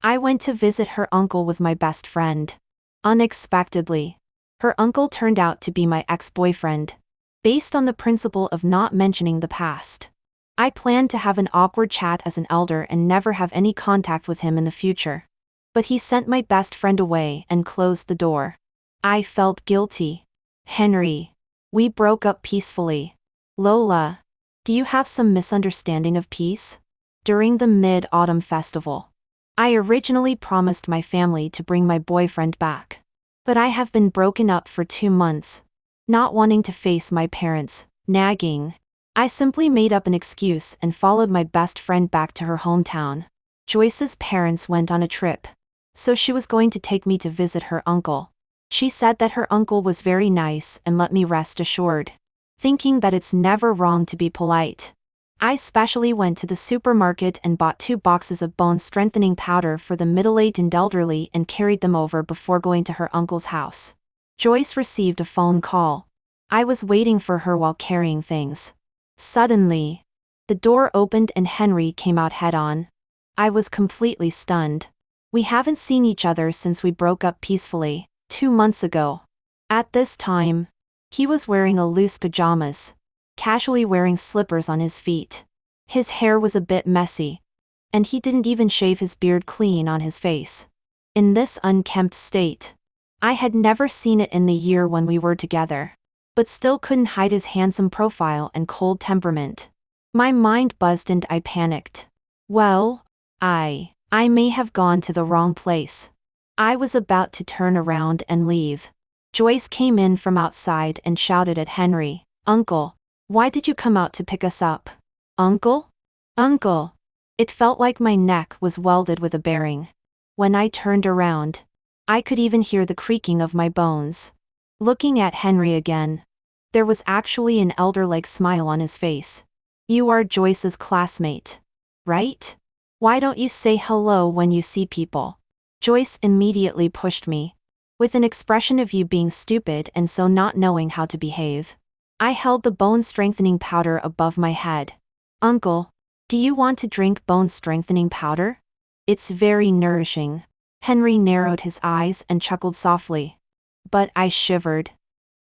I went to visit her uncle with my best friend. Unexpectedly, her uncle turned out to be my ex-boyfriend. Based on the principle of not mentioning the past, I planned to have an awkward chat as an elder and never have any contact with him in the future. But he sent my best friend away and closed the door. I felt guilty. Henry. We broke up peacefully. Lola. Do you have some misunderstanding of peace? During the Mid-Autumn Festival, I originally promised my family to bring my boyfriend back. But I have been broken up for 2 months. Not wanting to face my parents' nagging, I simply made up an excuse and followed my best friend back to her hometown. Joyce's parents went on a trip, so she was going to take me to visit her uncle. She said that her uncle was very nice and let me rest assured, thinking that it's never wrong to be polite. I specially went to the supermarket and bought 2 boxes of bone-strengthening powder for the middle-aged and elderly and carried them over before going to her uncle's house. Joyce received a phone call. I was waiting for her while carrying things. Suddenly, the door opened and Henry came out head-on. I was completely stunned. We haven't seen each other since we broke up peacefully, 2 months ago. At this time, he was wearing a loose pajamas, casually wearing slippers on his feet. His hair was a bit messy, and he didn't even shave his beard clean on his face. In this unkempt state, I had never seen it in the year when we were together, but still couldn't hide his handsome profile and cold temperament. My mind buzzed and I panicked. Well, I may have gone to the wrong place. I was about to turn around and leave. Joyce came in from outside and shouted at Henry, "Uncle, why did you come out to pick us up?" "Uncle? Uncle." It felt like my neck was welded with a bearing. When I turned around, I could even hear the creaking of my bones. Looking at Henry again, there was actually an elder-like smile on his face. "You are Joyce's classmate, right? Why don't you say hello when you see people?" Joyce immediately pushed me, with an expression of you being stupid and so not knowing how to behave. I held the bone-strengthening powder above my head. "Uncle, do you want to drink bone-strengthening powder? It's very nourishing." Henry narrowed his eyes and chuckled softly. But I shivered.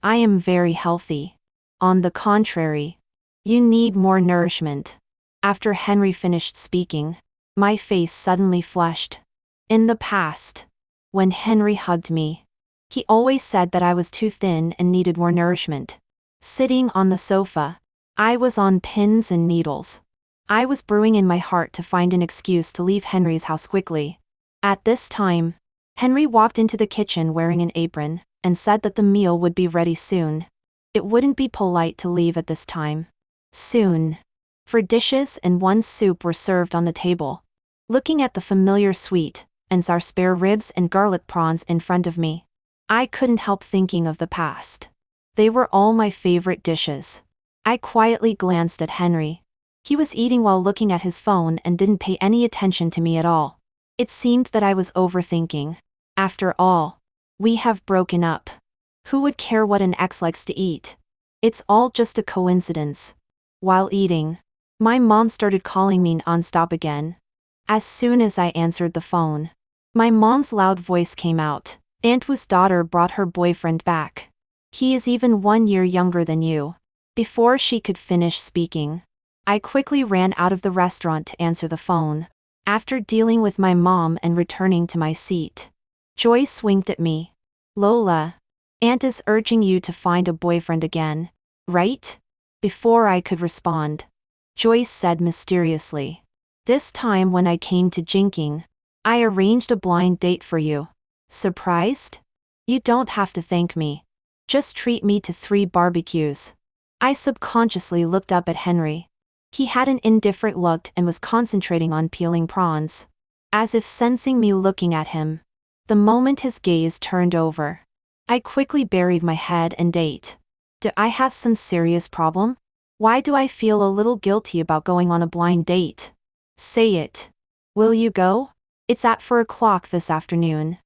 "I am very healthy. On the contrary, you need more nourishment." After Henry finished speaking, my face suddenly flushed. In the past, when Henry hugged me, he always said that I was too thin and needed more nourishment. Sitting on the sofa, I was on pins and needles. I was brewing in my heart to find an excuse to leave Henry's house quickly. At this time, Henry walked into the kitchen wearing an apron and said that the meal would be ready soon. It wouldn't be polite to leave at this time. Soon, 4 dishes and 1 soup were served on the table. Looking at the familiar sweet and sour spare ribs and garlic prawns in front of me, I couldn't help thinking of the past. They were all my favorite dishes. I quietly glanced at Henry. He was eating while looking at his phone and didn't pay any attention to me at all. It seemed that I was overthinking. After all, we have broken up. Who would care what an ex likes to eat? It's all just a coincidence. While eating, my mom started calling me nonstop again. As soon as I answered the phone, my mom's loud voice came out. "Aunt Wu's daughter brought her boyfriend back. He is even 1 year younger than you." Before she could finish speaking, I quickly ran out of the restaurant to answer the phone. After dealing with my mom and returning to my seat, Joyce winked at me. "Lola, Aunt is urging you to find a boyfriend again, right?" Before I could respond, Joyce said mysteriously, "This time when I came to Jinking, I arranged a blind date for you. Surprised? You don't have to thank me. Just treat me to 3 barbecues." I subconsciously looked up at Henry. He had an indifferent look and was concentrating on peeling prawns, as if sensing me looking at him. The moment his gaze turned over, I quickly buried my head and ate. Do I have some serious problem? Why do I feel a little guilty about going on a blind date? Say it. Will you go? It's at 4 o'clock this afternoon.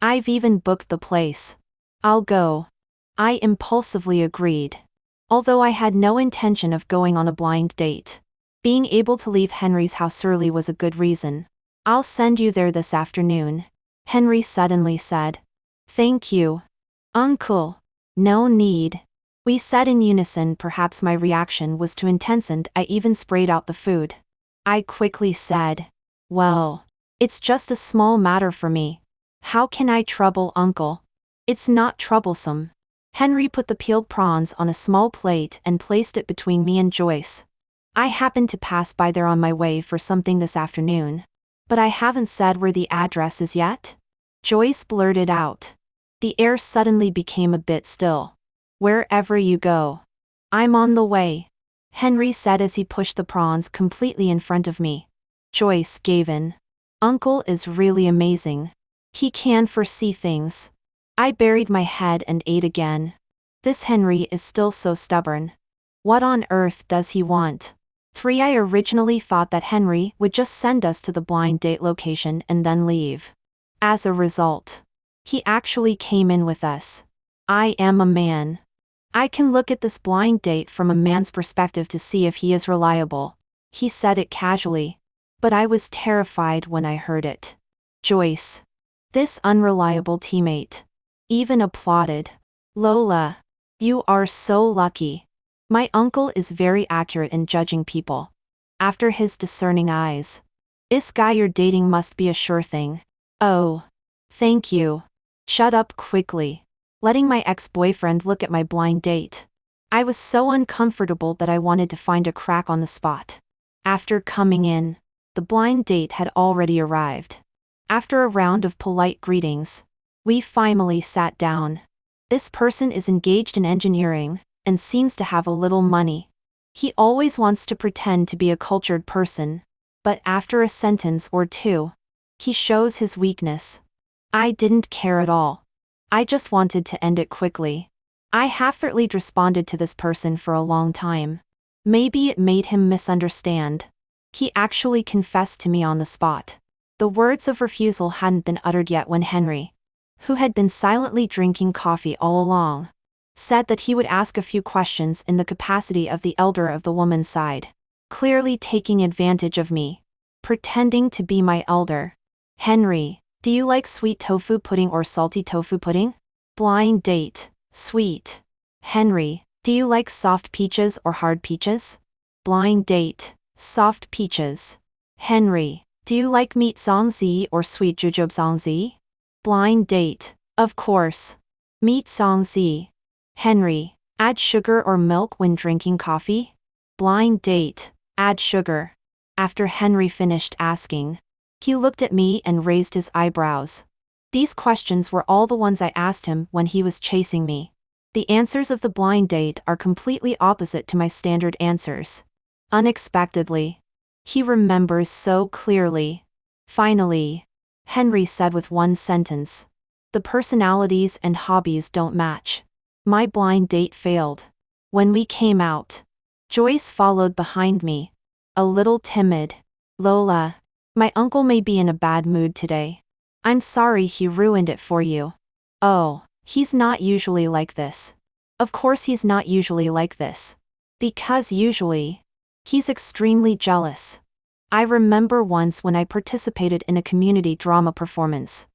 I've even booked the place. I'll go. I impulsively agreed. Although I had no intention of going on a blind date, being able to leave Henry's house early was a good reason. I'll send you there this afternoon, Henry suddenly said. Thank you, Uncle. No need. We said in unison. Perhaps my reaction was too intense and I even sprayed out the food. I quickly said, well, it's just a small matter for me. How can I trouble Uncle? It's not troublesome. Henry put the peeled prawns on a small plate and placed it between me and Joyce. I happened to pass by there on my way for something this afternoon. But I haven't said where the address is yet? Joyce blurted out. The air suddenly became a bit still. Wherever you go. I'm on the way, Henry said as he pushed the prawns completely in front of me. Joyce gave in. Uncle is really amazing. He can foresee things. I buried my head and ate again. This Henry is still so stubborn. What on earth does he want? I originally thought that Henry would just send us to the blind date location and then leave. As a result, he actually came in with us. I am a man. I can look at this blind date from a man's perspective to see if he is reliable. He said it casually. But I was terrified when I heard it. Joyce, this unreliable teammate, even applauded. Lola, you are so lucky. My uncle is very accurate in judging people. After his discerning eyes. This guy you're dating must be a sure thing. Oh. Thank you. Shut up quickly. Letting my ex-boyfriend look at my blind date. I was so uncomfortable that I wanted to find a crack on the spot. After coming in, the blind date had already arrived. After a round of polite greetings, we finally sat down. This person is engaged in engineering and seems to have a little money. He always wants to pretend to be a cultured person, but after a sentence or two, he shows his weakness. I didn't care at all. I just wanted to end it quickly. I half-heartedly responded to this person for a long time. Maybe it made him misunderstand. He actually confessed to me on the spot. The words of refusal hadn't been uttered yet when Henry, who had been silently drinking coffee all along, said that he would ask a few questions in the capacity of the elder of the woman's side, clearly taking advantage of me, pretending to be my elder. Henry, do you like sweet tofu pudding or salty tofu pudding? Blind date, sweet. Henry, do you like soft peaches or hard peaches? Blind date, soft peaches. Henry, do you like meat songzi or sweet jujube songzi? Blind date, of course. Meat songzi. Henry, add sugar or milk when drinking coffee? Blind date, add sugar. After Henry finished asking, he looked at me and raised his eyebrows. These questions were all the ones I asked him when he was chasing me. The answers of the blind date are completely opposite to my standard answers. Unexpectedly, he remembers so clearly. Finally, Henry said with one sentence, the personalities and hobbies don't match. My blind date failed. When we came out, Joyce followed behind me, a little timid. Lola, my uncle may be in a bad mood today. I'm sorry he ruined it for you. Oh, he's not usually like this. Of course he's not usually like this. Because usually, he's extremely jealous. I remember once when I participated in a community drama performance.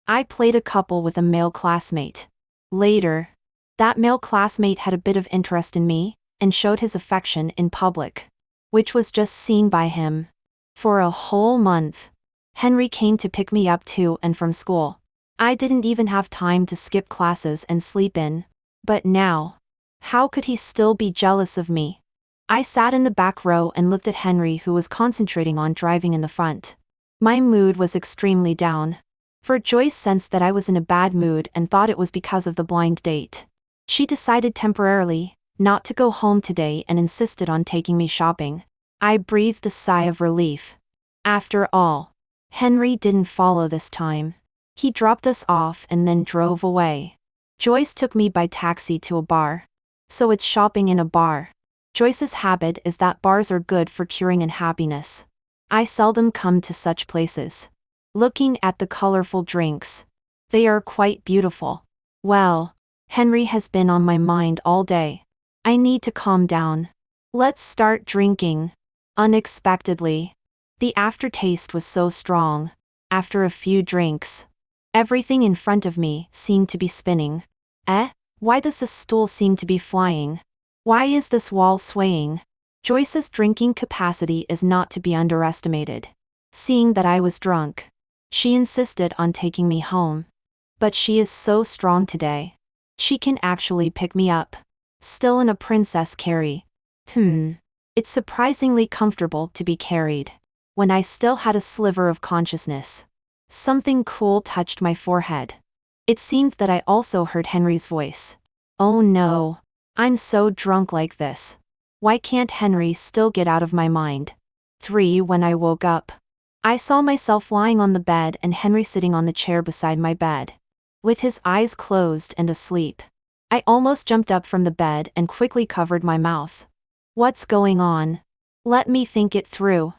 I played a couple with a male classmate. Later, that male classmate had a bit of interest in me and showed his affection in public, which was just seen by him. For a whole month, Henry came to pick me up to and from school. I didn't even have time to skip classes and sleep in. But now, how could he still be jealous of me? I sat in the back row and looked at Henry, who was concentrating on driving in the front. My mood was extremely down. For Joyce sensed that I was in a bad mood and thought it was because of the blind date. She decided temporarily not to go home today and insisted on taking me shopping. I breathed a sigh of relief. After all, Henry didn't follow this time. He dropped us off and then drove away. Joyce took me by taxi to a bar. So it's shopping in a bar. Joyce's habit is that bars are good for curing unhappiness. I seldom come to such places. Looking at the colorful drinks, they are quite beautiful. Well, Henry has been on my mind all day. I need to calm down. Let's start drinking. Unexpectedly, The aftertaste was so strong. After a few drinks, everything in front of me seemed to be spinning. Why does the stool seem to be flying? Why is this wall swaying? Joyce's drinking capacity is not to be underestimated. Seeing that I was drunk, she insisted on taking me home. But she is so strong today. She can actually pick me up. Still in a princess carry. It's surprisingly comfortable to be carried. When I still had a sliver of consciousness, something cool touched my forehead. It seemed that I also heard Henry's voice. Oh no. I'm so drunk like this. Why can't Henry still get out of my mind? 3. When I woke up, I saw myself lying on the bed and Henry sitting on the chair beside my bed, with his eyes closed and asleep. I almost jumped up from the bed and quickly covered my mouth. What's going on? Let me think it through.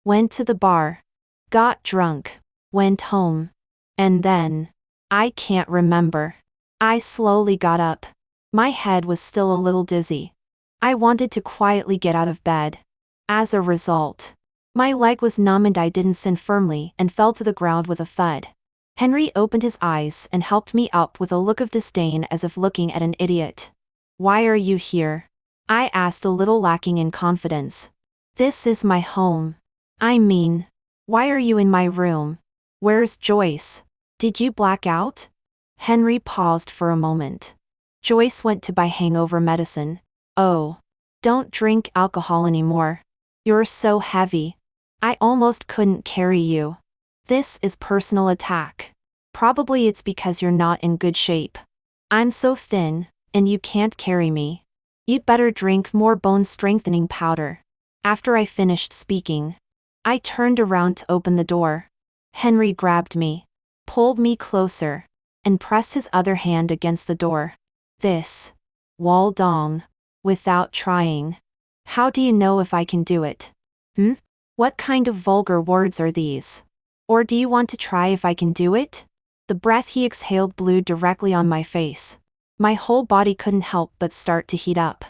Went to the bar. Got drunk. Went home. And then, I can't remember. I slowly got up. My head was still a little dizzy. I wanted to quietly get out of bed. As a result, my leg was numb and I didn't stand firmly and fell to the ground with a thud. Henry opened his eyes and helped me up with a look of disdain as if looking at an idiot. Why are you here? I asked, a little lacking in confidence. This is my home. I mean, why are you in my room? Where's Joyce? Did you black out? Henry paused for a moment. Joyce went to buy hangover medicine. Oh. Don't drink alcohol anymore. You're so heavy. I almost couldn't carry you. This is personal attack. Probably it's because you're not in good shape. I'm so thin, and you can't carry me. You'd better drink more bone-strengthening powder. After I finished speaking, I turned around to open the door. Henry grabbed me, pulled me closer, and pressed his other hand against the door. This. Wall dong. Without trying. How do you know if I can do it? What kind of vulgar words are these? Or do you want to try if I can do it? The breath he exhaled blew directly on my face. My whole body couldn't help but start to heat up.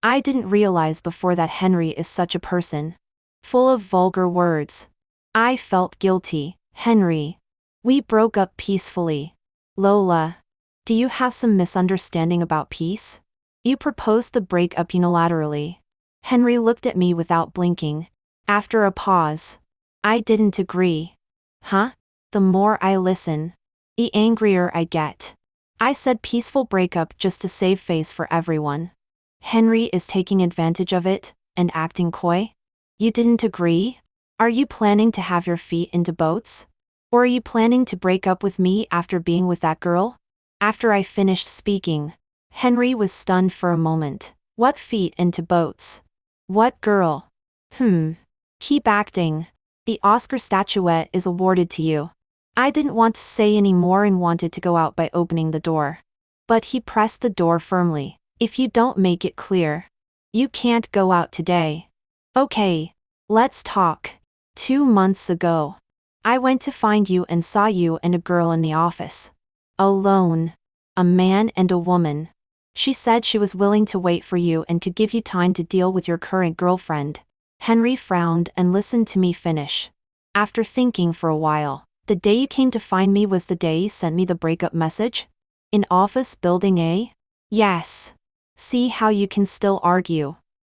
I didn't realize before that Henry is such a person. Full of vulgar words. I felt guilty. Henry. We broke up peacefully. Lola. Do you have some misunderstanding about peace? You proposed the breakup unilaterally. Henry looked at me without blinking. After a pause. I didn't agree. The more I listen, the angrier I get. I said peaceful breakup just to save face for everyone. Henry is taking advantage of it, and acting coy? You didn't agree? Are you planning to have your feet into boats? Or are you planning to break up with me after being with that girl? After I finished speaking, Henry was stunned for a moment. What feet into boats? What girl? Keep acting. The Oscar statuette is awarded to you. I didn't want to say any more and wanted to go out by opening the door. But he pressed the door firmly. If you don't make it clear, you can't go out today. Okay. Let's talk. 2 months ago, I went to find you and saw you and a girl in the office. Alone. A man and a woman. She said she was willing to wait for you and could give you time to deal with your current girlfriend. Henry frowned and listened to me finish. After thinking for a while, the day you came to find me was the day you sent me the breakup message? In office building A? Yes. See how you can still argue.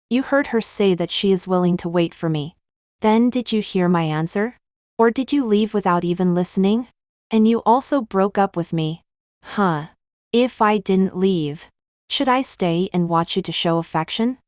You heard her say that she is willing to wait for me. Then did you hear my answer? Or did you leave without even listening? And you also broke up with me. If I didn't leave, should I stay and watch you to show affection?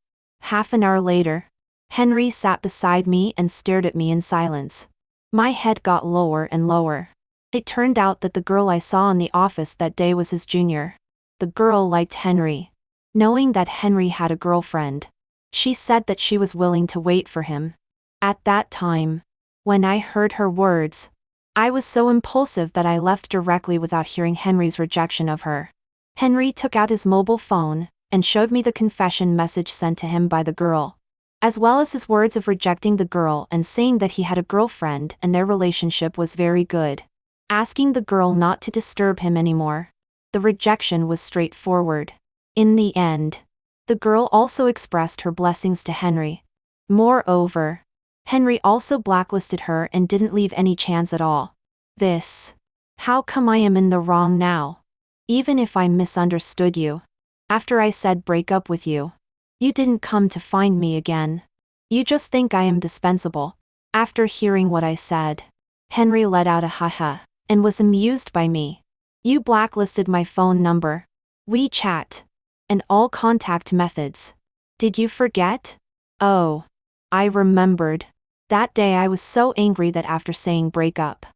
Half an hour later, Henry sat beside me and stared at me in silence. My head got lower and lower. It turned out that the girl I saw in the office that day was his junior. The girl liked Henry. Knowing that Henry had a girlfriend, she said that she was willing to wait for him. At that time, when I heard her words, I was so impulsive that I left directly without hearing Henry's rejection of her. Henry took out his mobile phone and showed me the confession message sent to him by the girl, as well as his words of rejecting the girl and saying that he had a girlfriend and their relationship was very good, asking the girl not to disturb him anymore. The rejection was straightforward. In the end, the girl also expressed her blessings to Henry. Moreover, Henry also blacklisted her and didn't leave any chance at all. This. How come I am in the wrong now? Even if I misunderstood you. After I said break up with you. You didn't come to find me again. You just think I am dispensable. After hearing what I said, Henry let out a ha-ha, and was amused by me. You blacklisted my phone number, WeChat, and all contact methods. Did you forget? Oh. I remembered. That day I was so angry that after saying break up,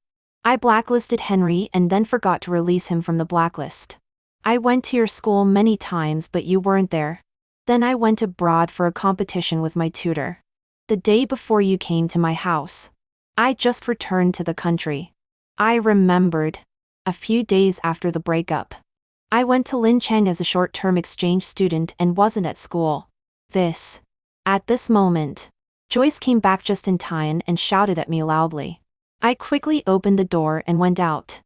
I blacklisted Henry and then forgot to release him from the blacklist. I went to your school many times but you weren't there. Then I went abroad for a competition with my tutor. The day before you came to my house. I just returned to the country. I remembered. A few days after the breakup, I went to Lincheng as a short-term exchange student and wasn't at school. At this moment, Joyce came back just in time and shouted at me loudly. I quickly opened the door and went out.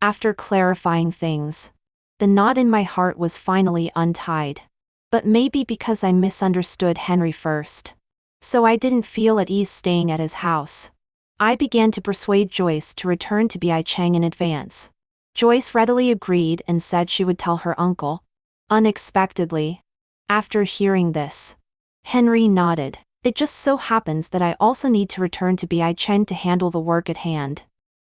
After clarifying things, the knot in my heart was finally untied. But maybe because I misunderstood Henry first. So I didn't feel at ease staying at his house. I began to persuade Joyce to return to Biaicheng in advance. Joyce readily agreed and said she would tell her uncle. Unexpectedly. After hearing this, Henry nodded. It just so happens that I also need to return to Biaicheng to handle the work at hand.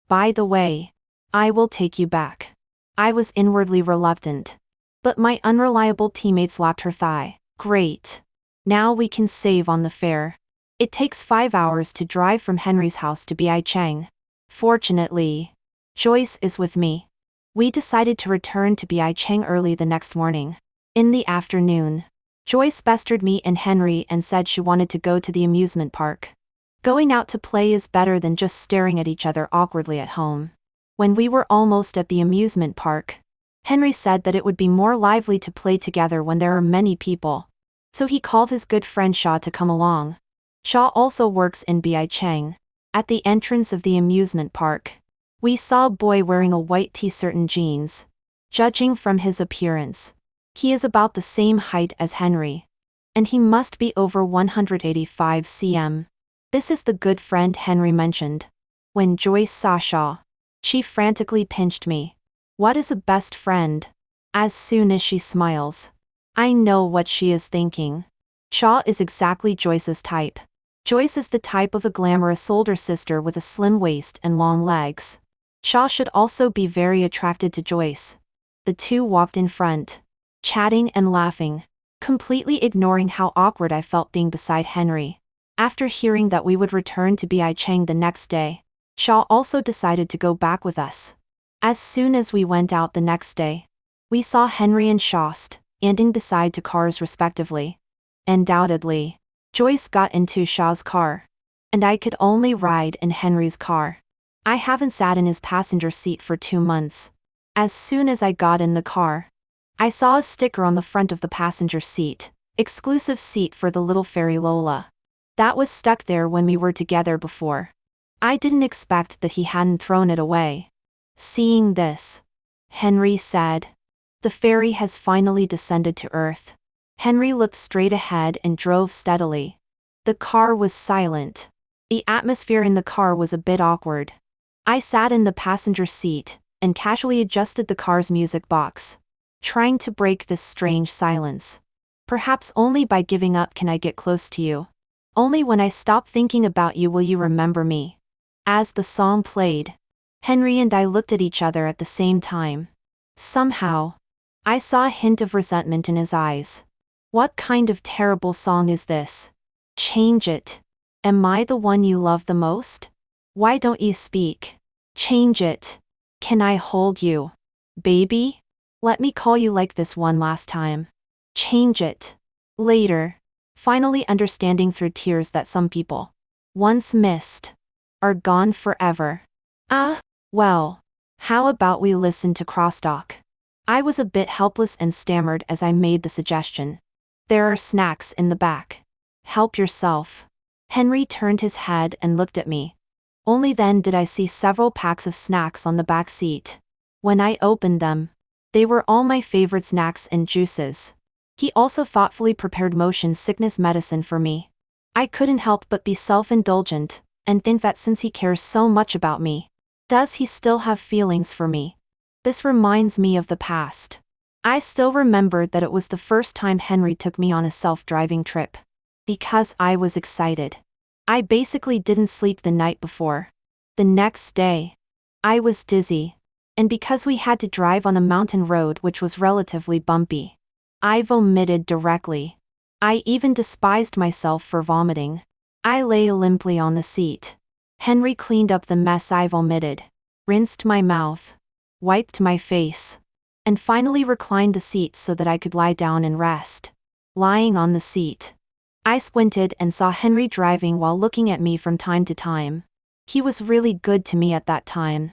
By the way, I will take you back. I was inwardly reluctant. But my unreliable teammate slapped her thigh. Great. Now we can save on the fare. It takes 5 hours to drive from Henry's house to Biaicheng. Fortunately, Joyce is with me. We decided to return to Biaicheng early the next morning. In the afternoon, Joyce pestered me and Henry and said she wanted to go to the amusement park. Going out to play is better than just staring at each other awkwardly at home. When we were almost at the amusement park, Henry said that it would be more lively to play together when there are many people. So he called his good friend Shaw to come along. Shaw also works in Biaicheng. At the entrance of the amusement park, we saw a boy wearing a white t-shirt and jeans. Judging from his appearance, he is about the same height as Henry. And he must be over 185 cm. This is the good friend Henry mentioned. When Joyce saw Shaw, she frantically pinched me. What is a best friend? As soon as she smiles, I know what she is thinking. Shaw is exactly Joyce's type. Joyce is the type of a glamorous older sister with a slim waist and long legs. Shaw should also be very attracted to Joyce. The two walked in front, chatting and laughing, completely ignoring how awkward I felt being beside Henry. After hearing that we would return to Biaicheng the next day, Shaw also decided to go back with us. As soon as we went out the next day, we saw Henry and Shaw standing beside two cars respectively. Undoubtedly, Joyce got into Shaw's car, and I could only ride in Henry's car. I haven't sat in his passenger seat for 2 months. As soon as I got in the car, I saw a sticker on the front of the passenger seat, exclusive seat for the little fairy Lola. That was stuck there when we were together before. I didn't expect that he hadn't thrown it away. Seeing this, Henry said, "The fairy has finally descended to earth." Henry looked straight ahead and drove steadily. The car was silent. The atmosphere in the car was a bit awkward. I sat in the passenger seat and casually adjusted the car's music box, trying to break this strange silence. Perhaps only by giving up can I get close to you. Only when I stop thinking about you will you remember me. As the song played, Henry and I looked at each other at the same time. Somehow, I saw a hint of resentment in his eyes. What kind of terrible song is this? Change it. Am I the one you love the most? Why don't you speak? Change it. Can I hold you? Baby? Let me call you like this one last time. Change it. Later, finally understanding through tears that some people, once missed, are gone forever. Well, how about we listen to Crosstalk? I was a bit helpless and stammered as I made the suggestion. There are snacks in the back. Help yourself. Henry turned his head and looked at me. Only then did I see several packs of snacks on the back seat. When I opened them, they were all my favorite snacks and juices. He also thoughtfully prepared motion sickness medicine for me. I couldn't help but be self-indulgent, and think that since he cares so much about me, does he still have feelings for me? This reminds me of the past. I still remember that it was the first time Henry took me on a self-driving trip. Because I was excited. I basically didn't sleep the night before. The next day, I was dizzy. And because we had to drive on a mountain road which was relatively bumpy, I vomited directly. I even despised myself for vomiting. I lay limply on the seat. Henry cleaned up the mess I vomited, rinsed my mouth, wiped my face, and finally reclined the seat so that I could lie down and rest. Lying on the seat, I squinted and saw Henry driving while looking at me from time to time. He was really good to me at that time.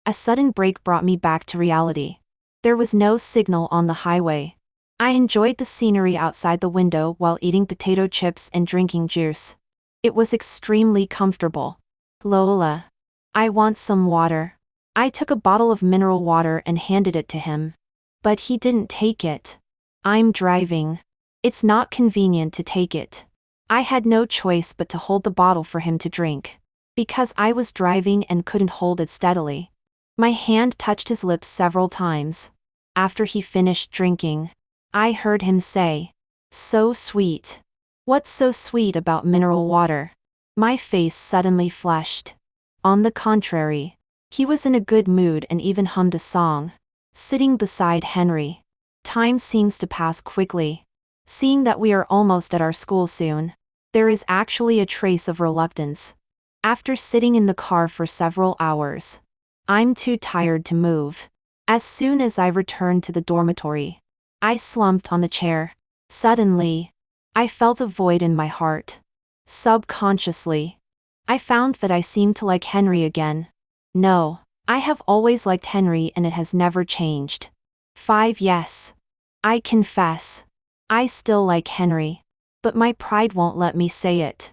A sudden break brought me back to reality. There was no signal on the highway. I enjoyed the scenery outside the window while eating potato chips and drinking juice. It was extremely comfortable. Lola, I want some water. I took a bottle of mineral water and handed it to him. But he didn't take it. I'm driving. It's not convenient to take it. I had no choice but to hold the bottle for him to drink. Because I was driving and couldn't hold it steadily. My hand touched his lips several times. After he finished drinking, I heard him say, "So sweet. What's so sweet about mineral water?" My face suddenly flushed. On the contrary, he was in a good mood and even hummed a song. Sitting beside Henry. Time seems to pass quickly. Seeing that we are almost at our school soon, there is actually a trace of reluctance. After sitting in the car for several hours, I'm too tired to move. As soon as I returned to the dormitory, I slumped on the chair. Suddenly, I felt a void in my heart. Subconsciously, I found that I seemed to like Henry again. No, I have always liked Henry and it has never changed. 5 Yes. I confess. I still like Henry. But my pride won't let me say it.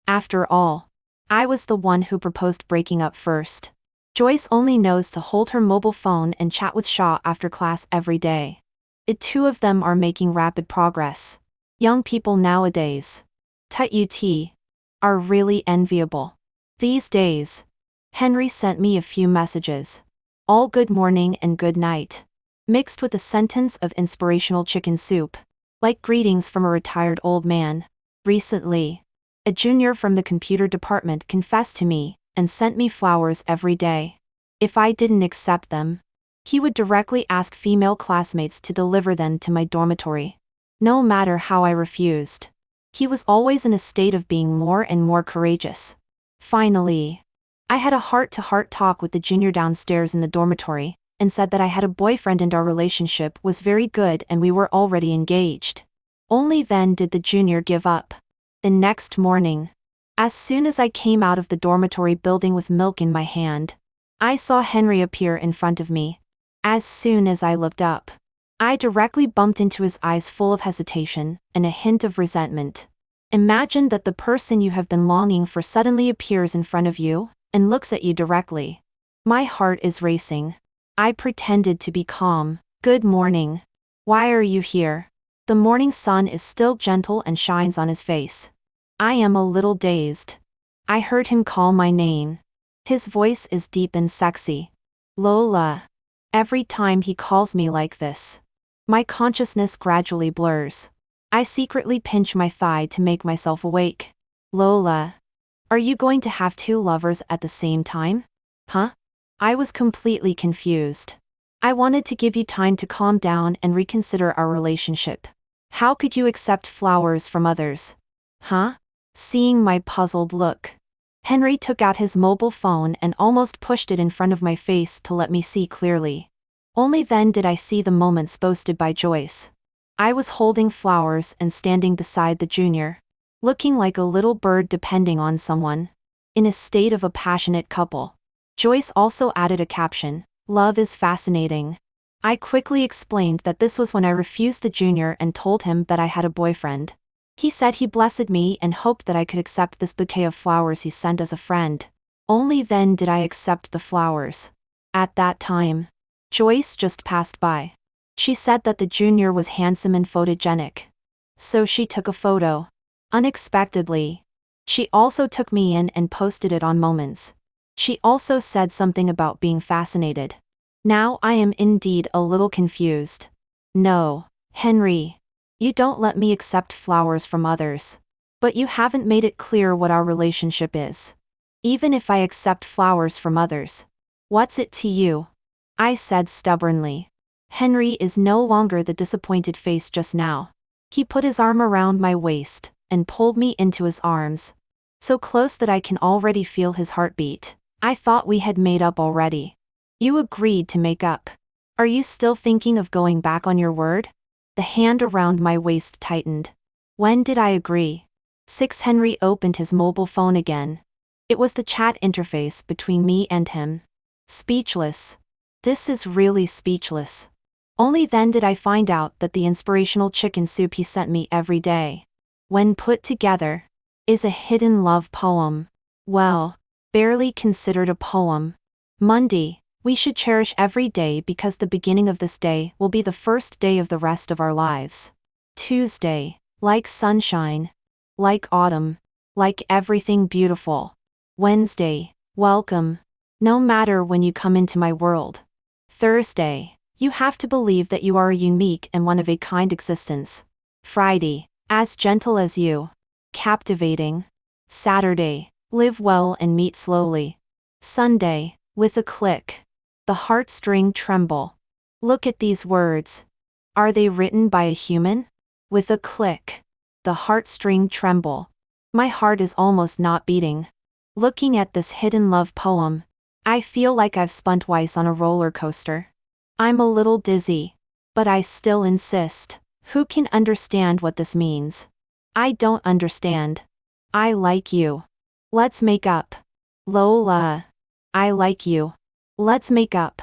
After all, I was the one who proposed breaking up first. Joyce only knows to hold her mobile phone and chat with Shaw after class every day. The two of them are making rapid progress. Young people nowadays, tut, are really enviable. These days, Henry sent me a few messages. All good morning and good night. Mixed with a sentence of inspirational chicken soup. Like greetings from a retired old man. Recently, a junior from the computer department confessed to me and sent me flowers every day. If I didn't accept them, he would directly ask female classmates to deliver them to my dormitory. No matter how I refused, he was always in a state of being more and more courageous. Finally, I had a heart-to-heart talk with the junior downstairs in the dormitory, and said that I had a boyfriend and our relationship was very good and we were already engaged. Only then did the junior give up. The next morning, as soon as I came out of the dormitory building with milk in my hand, I saw Henry appear in front of me. As soon as I looked up, I directly bumped into his eyes full of hesitation and a hint of resentment. Imagine that the person you have been longing for suddenly appears in front of you and looks at you directly. My heart is racing. I pretended to be calm. "Good morning. Why are you here?" The morning sun is still gentle and shines on his face. I am a little dazed. I heard him call my name. His voice is deep and sexy. Lola. Every time he calls me like this, my consciousness gradually blurs. I secretly pinch my thigh to make myself awake. Lola. Are you going to have 2 lovers at the same time? Huh? I was completely confused. I wanted to give you time to calm down and reconsider our relationship. How could you accept flowers from others? Huh? Seeing my puzzled look, Henry took out his mobile phone and almost pushed it in front of my face to let me see clearly. Only then did I see the moments boasted by Joyce. I was holding flowers and standing beside the junior, looking like a little bird depending on someone. In a state of a passionate couple. Joyce also added a caption, "Love is fascinating." I quickly explained that this was when I refused the junior and told him that I had a boyfriend. He said he blessed me and hoped that I could accept this bouquet of flowers he sent as a friend. Only then did I accept the flowers. At that time, Joyce just passed by. She said that the junior was handsome and photogenic. So she took a photo. Unexpectedly, She also took me in and posted it on Moments. She also said something about being fascinated. Now I am indeed a little confused. No, Henry. You don't let me accept flowers from others. But you haven't made it clear what our relationship is. Even if I accept flowers from others, what's it to you? I said stubbornly. Henry is no longer the disappointed face just now. He put his arm around my waist and pulled me into his arms. So close that I can already feel his heartbeat. I thought we had made up already. You agreed to make up. Are you still thinking of going back on your word? The hand around my waist tightened. When did I agree? 6. Henry opened his mobile phone again. It was the chat interface between me and him. Speechless. This is really speechless. Only then did I find out that the inspirational chicken soup he sent me every day, when put together, is a hidden love poem. Well, barely considered a poem. Monday, we should cherish every day because the beginning of this day will be the first day of the rest of our lives. Tuesday, like sunshine, like autumn, like everything beautiful. Wednesday, welcome, no matter when you come into my world. Thursday, you have to believe that you are a unique and one of a kind existence. Friday, as gentle as you. Captivating. Saturday, live well and meet slowly. Sunday, with a click. The heartstring tremble. Look at these words. Are they written by a human? With a click. The heartstring tremble. My heart is almost not beating. Looking at this hidden love poem, I feel like I've spun twice on a roller coaster. I'm a little dizzy, but I still insist. Who can understand what this means? I don't understand. I like you. Let's make up. Lola. I like you. Let's make up.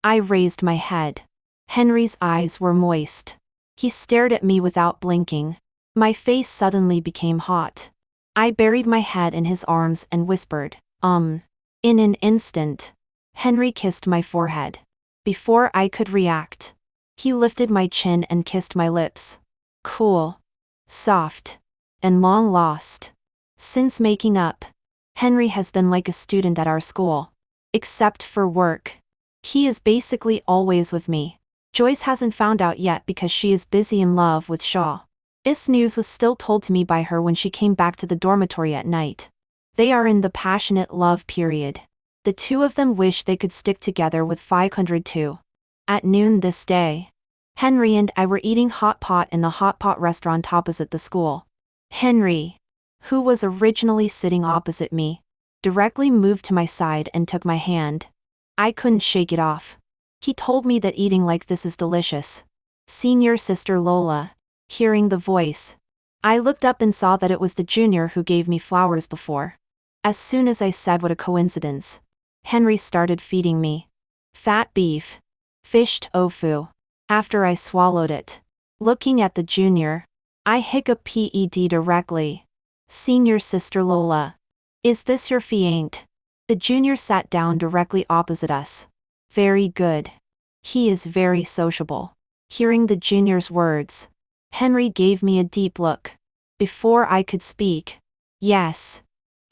I raised my head. Henry's eyes were moist. He stared at me without blinking. My face suddenly became hot. I buried my head in his arms and whispered, In an instant, Henry kissed my forehead. Before I could react, he lifted my chin and kissed my lips. Cool, soft, and long lost. Since making up, Henry has been like a student at our school. Except for work. He is basically always with me. Joyce hasn't found out yet because she is busy in love with Shaw. This news was still told to me by her when she came back to the dormitory at night. They are in the passionate love period. The two of them wish they could stick together with 502. At noon this day, Henry and I were eating hot pot in the hot pot restaurant opposite the school. Henry, who was originally sitting opposite me, directly moved to my side and took my hand. I couldn't shake it off. He told me that eating like this is delicious. Senior sister Lola. Hearing the voice, I looked up and saw that it was the junior who gave me flowers before. As soon as I said what a coincidence, Henry started feeding me. Fat beef. Fish tofu. After I swallowed it, looking at the junior, I hiccuped PED directly. Senior sister Lola. Is this your fiancé? The junior sat down directly opposite us. Very good. He is very sociable. Hearing the junior's words, Henry gave me a deep look. Before I could speak, yes,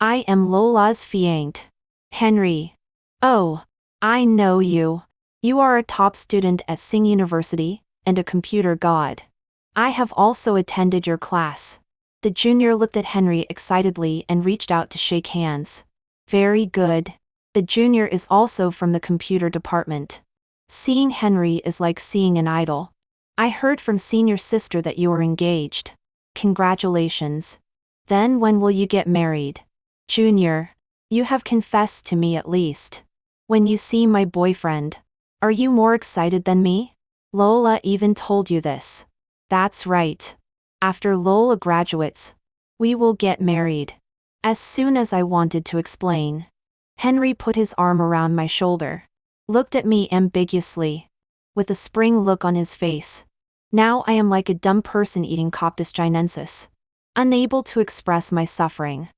I am Lola's fiancé. Henry. Oh, I know you. You are a top student at Sing University, and a computer god. I have also attended your class. The junior looked at Henry excitedly and reached out to shake hands. Very good. The junior is also from the computer department. Seeing Henry is like seeing an idol. I heard from senior sister that you are engaged. Congratulations. Then when will you get married? Junior. You have confessed to me at least. When you see my boyfriend, are you more excited than me? Lola even told you this. That's right. After Lola graduates, we will get married. As soon as I wanted to explain, Henry put his arm around my shoulder, looked at me ambiguously, with a spring look on his face. Now I am like a dumb person eating Coptis chinensis, unable to express my suffering.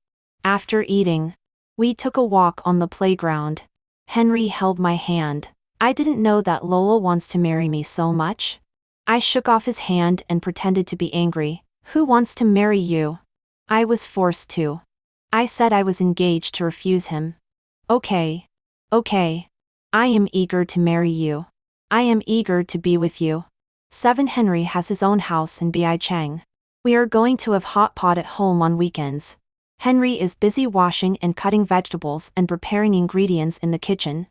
After eating, we took a walk on the playground. Henry held my hand. I didn't know that Lola wants to marry me so much. I shook off his hand and pretended to be angry. Who wants to marry you? I was forced to. I said I was engaged to refuse him. Okay. Okay. I am eager to marry you. I am eager to be with you. 7 Henry has his own house in Bai Cheng. We are going to have hot pot at home on weekends. Henry is busy washing and cutting vegetables and preparing ingredients in the kitchen.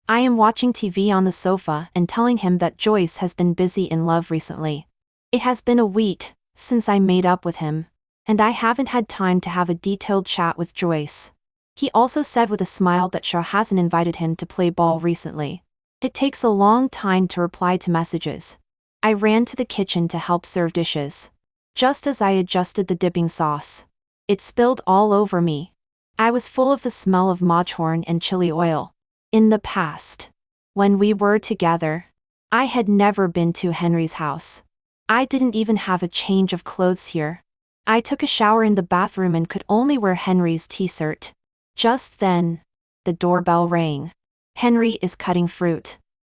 I am watching TV on the sofa and telling him that Joyce has been busy in love recently. It has been a week since I made up with him, and I haven't had time to have a detailed chat with Joyce. He also said with a smile that Shaw hasn't invited him to play ball recently. It takes a long time to reply to messages. I ran to the kitchen to help serve dishes. Just as I adjusted the dipping sauce, it spilled all over me. I was full of the smell of mochhorn and chili oil. In the past, when we were together, I had never been to Henry's house. I didn't even have a change of clothes here. I took a shower in the bathroom and could only wear Henry's t-shirt. Just then, the doorbell rang. Henry is cutting fruit.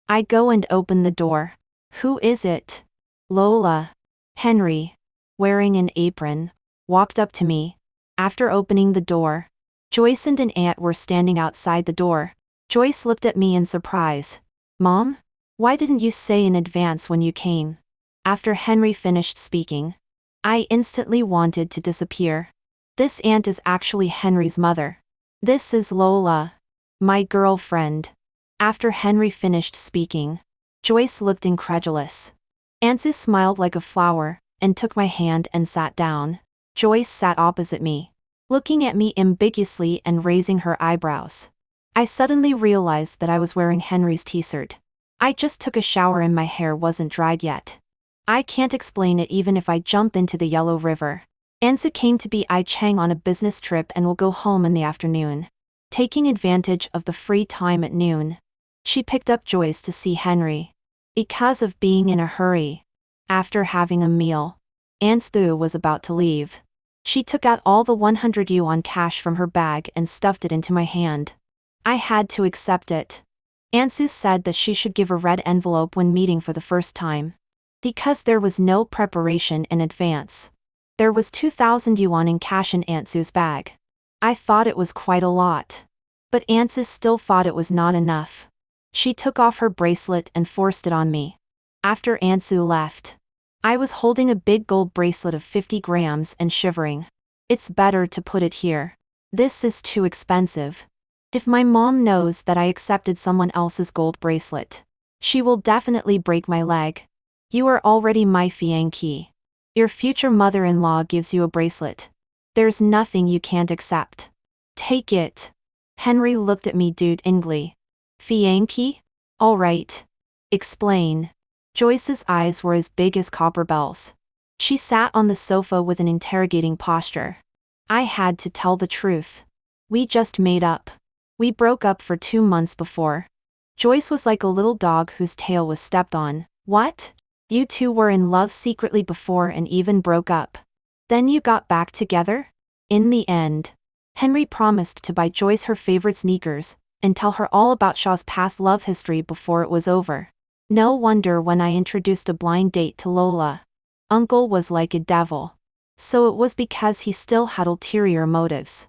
I go and open the door. Who is it? Lola. Henry, wearing an apron, walked up to me. After opening the door, Joyce and an aunt were standing outside the door. Joyce looked at me in surprise. Mom? Why didn't you say in advance when you came? After Henry finished speaking, I instantly wanted to disappear. This aunt is actually Henry's mother. This is Lola, my girlfriend. After Henry finished speaking, Joyce looked incredulous. Ansu smiled like a flower and took my hand and sat down. Joyce sat opposite me, looking at me ambiguously and raising her eyebrows. I suddenly realized that I was wearing Henry's t-shirt. I just took a shower and my hair wasn't dried yet. I can't explain it even if I jump into the Yellow River. Ansu came to Bai Cheng on a business trip and will go home in the afternoon. Taking advantage of the free time at noon, she picked up Joyce to see Henry. Because of being in a hurry, after having a meal, Ansu was about to leave. She took out all the 100 yuan cash from her bag and stuffed it into my hand. I had to accept it. Ansu said that she should give a red envelope when meeting for the first time. Because there was no preparation in advance, there was 2,000 yuan in cash in Ansu's bag. I thought it was quite a lot. But Ansu still thought it was not enough. She took off her bracelet and forced it on me. After Ansu left, I was holding a big gold bracelet of 50 grams and shivering. It's better to put it here. This is too expensive. If my mom knows that I accepted someone else's gold bracelet, she will definitely break my leg. You are already my fiancé. Your future mother-in-law gives you a bracelet. There's nothing you can't accept. Take it. Henry looked at me dudingly. Fiancé? All right. Explain. Joyce's eyes were as big as copper bells. She sat on the sofa with an interrogating posture. I had to tell the truth. We just made up. We broke up for 2 months before. Joyce was like a little dog whose tail was stepped on. What? You two were in love secretly before and even broke up. Then you got back together? In the end, Henry promised to buy Joyce her favorite sneakers and tell her all about Shaw's past love history before it was over. No wonder when I introduced a blind date to Lola, Uncle was like a devil. So it was because he still had ulterior motives.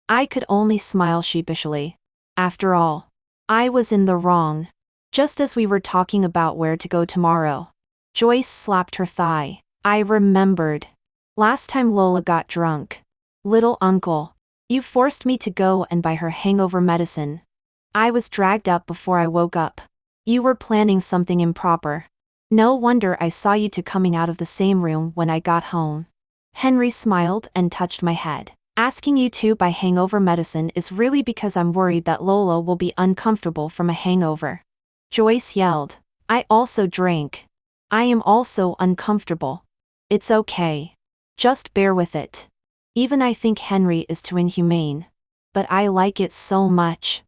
I could only smile sheepishly. After all, I was in the wrong. Just as we were talking about where to go tomorrow, Joyce slapped her thigh. I remembered. Last time Lola got drunk. Little uncle, you forced me to go and buy her hangover medicine. I was dragged up before I woke up. You were planning something improper. No wonder I saw you two coming out of the same room when I got home. Henry smiled and touched my head. Asking you to buy hangover medicine is really because I'm worried that Lola will be uncomfortable from a hangover. Joyce yelled. I also drank. I am also uncomfortable. It's okay. Just bear with it. Even I think Henry is too inhumane. But I like it so much.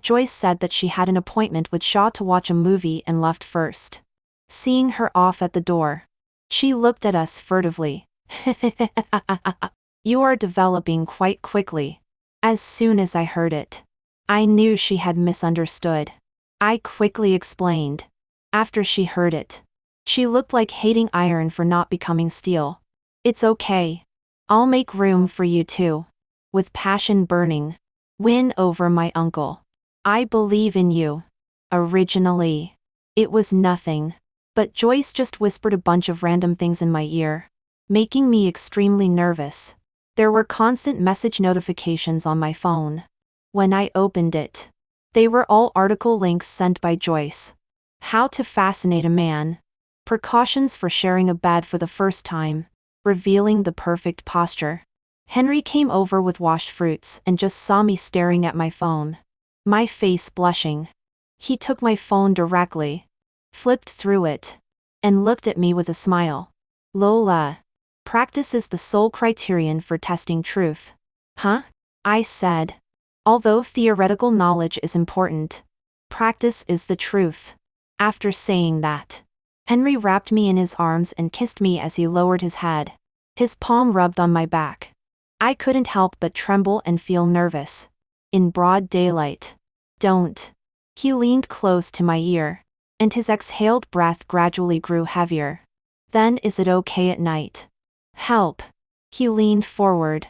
Joyce said that she had an appointment with Shaw to watch a movie and left first. Seeing her off at the door, she looked at us furtively. You are developing quite quickly. As soon as I heard it, I knew she had misunderstood. I quickly explained. After she heard it, she looked like hating iron for not becoming steel. It's okay. I'll make room for you too. With passion burning. Win over my uncle. I believe in you. Originally, it was nothing. But Joyce just whispered a bunch of random things in my ear, making me extremely nervous. There were constant message notifications on my phone. When I opened it, they were all article links sent by Joyce. How to fascinate a man. Precautions for sharing a bed for the first time. Revealing the perfect posture. Henry came over with washed fruits and just saw me staring at my phone. My face blushing. He took my phone directly, flipped through it, and looked at me with a smile. Lola. Practice is the sole criterion for testing truth. Huh? I said. Although theoretical knowledge is important, practice is the truth. After saying that, Henry wrapped me in his arms and kissed me as he lowered his head. His palm rubbed on my back. I couldn't help but tremble and feel nervous. In broad daylight. Don't. He leaned close to my ear, and his exhaled breath gradually grew heavier. Then is it okay at night? Help. He leaned forward,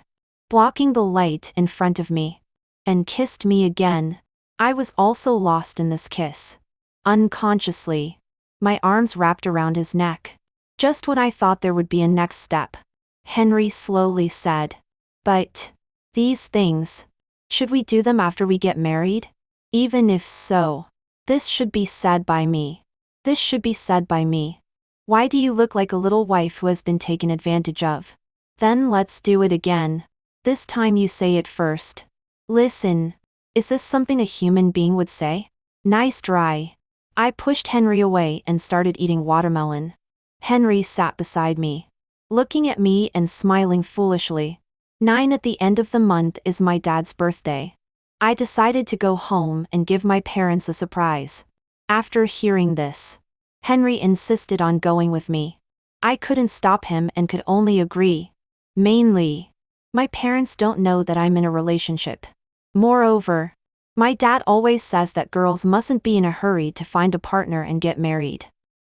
blocking the light in front of me, and kissed me again. I was also lost in this kiss. Unconsciously, my arms wrapped around his neck. Just when I thought there would be a next step, Henry slowly said, "But these things, should we do them after we get married? Even if so, this should be said by me. This should be said by me. Why do you look like a little wife who has been taken advantage of? Then let's do it again. This time you say it first. Listen, is this something a human being would say? Nice try." I pushed Henry away and started eating watermelon. Henry sat beside me, looking at me and smiling foolishly. 9 at the end of the month is my dad's birthday. I decided to go home and give my parents a surprise. After hearing this, Henry insisted on going with me. I couldn't stop him and could only agree. Mainly, my parents don't know that I'm in a relationship. Moreover, my dad always says that girls mustn't be in a hurry to find a partner and get married.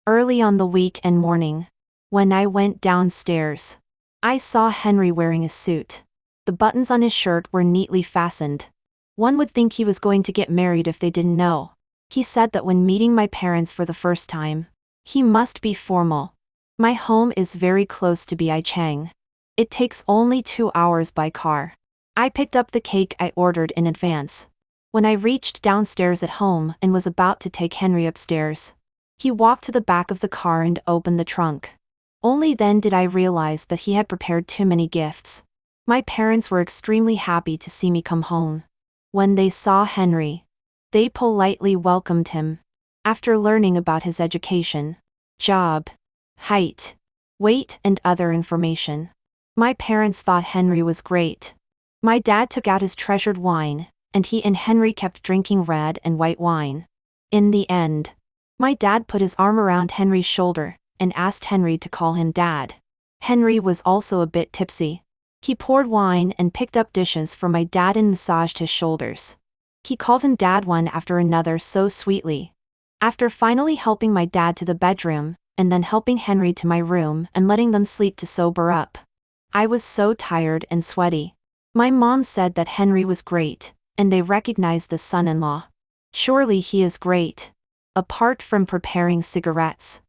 Early on the weekend morning, when I went downstairs, I saw Henry wearing a suit. The buttons on his shirt were neatly fastened. One would think he was going to get married if they didn't know. He said that when meeting my parents for the first time, he must be formal. My home is very close to Beicheng. It takes only 2 hours by car. I picked up the cake I ordered in advance. When I reached downstairs at home and was about to take Henry upstairs, he walked to the back of the car and opened the trunk. Only then did I realize that he had prepared too many gifts. My parents were extremely happy to see me come home. When they saw Henry, they politely welcomed him. After learning about his education, job, height, weight, and other information, my parents thought Henry was great. My dad took out his treasured wine, and he and Henry kept drinking red and white wine. In the end, my dad put his arm around Henry's shoulder and asked Henry to call him Dad. Henry was also a bit tipsy. He poured wine and picked up dishes for my dad and massaged his shoulders. He called him Dad one after another so sweetly. After finally helping my dad to the bedroom, and then helping Henry to my room and letting them sleep to sober up, I was so tired and sweaty. My mom said that Henry was great, and they recognized the son-in-law. Surely he is great. Apart from preparing cigarettes,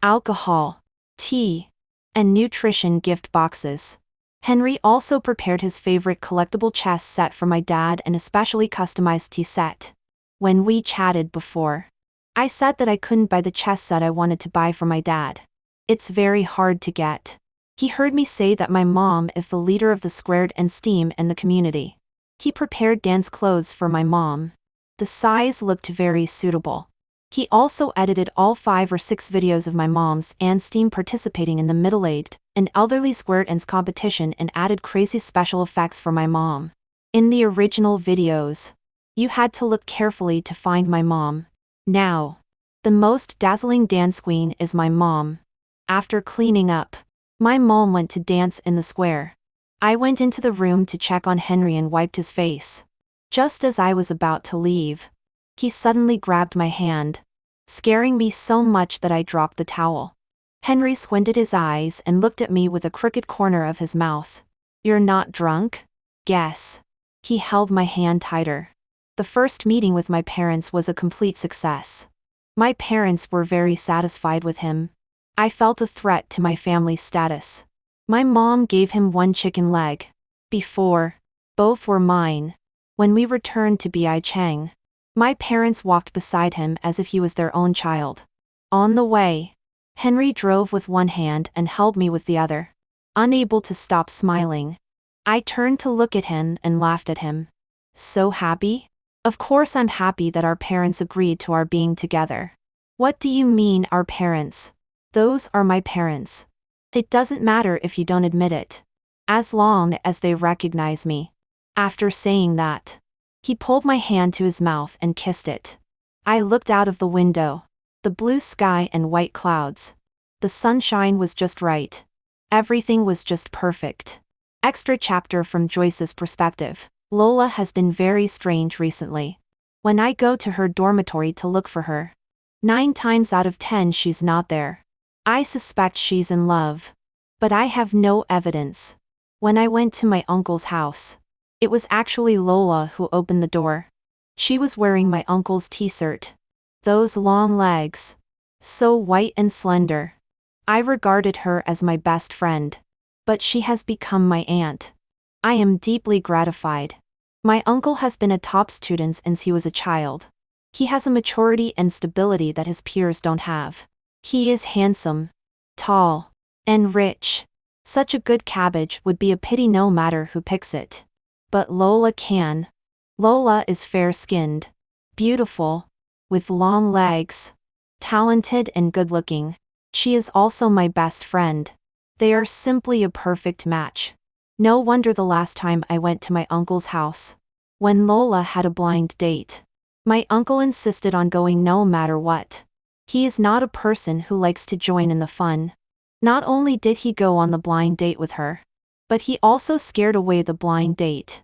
alcohol, tea, and nutrition gift boxes, Henry also prepared his favorite collectible chess set for my dad and a specially customized tea set. When we chatted before, I said that I couldn't buy the chess set I wanted to buy for my dad. It's very hard to get. He heard me say that my mom is the leader of the Squared and Steam and the community. He prepared dance clothes for my mom. The size looked very suitable. He also edited all 5 or 6 videos of my mom's and Steam participating in the middle-aged and elderly Squared Ends competition and added crazy special effects for my mom. In the original videos, you had to look carefully to find my mom. Now, the most dazzling dance queen is my mom. After cleaning up, my mom went to dance in the square. I went into the room to check on Henry and wiped his face. Just as I was about to leave, he suddenly grabbed my hand, scaring me so much that I dropped the towel. Henry squinted his eyes and looked at me with a crooked corner of his mouth. You're not drunk? Guess. He held my hand tighter. The first meeting with my parents was a complete success. My parents were very satisfied with him. I felt a threat to my family's status. My mom gave him one chicken leg. Before, both were mine. When we returned to Bai Cheng, my parents walked beside him as if he was their own child. On the way, Henry drove with one hand and held me with the other. Unable to stop smiling, I turned to look at him and laughed at him. So happy? Of course I'm happy that our parents agreed to our being together. What do you mean, our parents? Those are my parents. It doesn't matter if you don't admit it, as long as they recognize me. After saying that, he pulled my hand to his mouth and kissed it. I looked out of the window. The blue sky and white clouds. The sunshine was just right. Everything was just perfect. Extra chapter from Joyce's perspective. Lola has been very strange recently. When I go to her dormitory to look for her, 9 times out of 10 she's not there. I suspect she's in love, but I have no evidence. When I went to my uncle's house, it was actually Lola who opened the door. She was wearing my uncle's t-shirt. Those long legs. So white and slender. I regarded her as my best friend. But she has become my aunt. I am deeply gratified. My uncle has been a top student since he was a child. He has a maturity and stability that his peers don't have. He is handsome, tall, and rich. Such a good cabbage would be a pity no matter who picks it. But Lola can. Lola is fair-skinned, beautiful, with long legs, talented and good-looking. She is also my best friend. They are simply a perfect match. No wonder the last time I went to my uncle's house, when Lola had a blind date, my uncle insisted on going no matter what. He is not a person who likes to join in the fun. Not only did he go on the blind date with her, but he also scared away the blind date.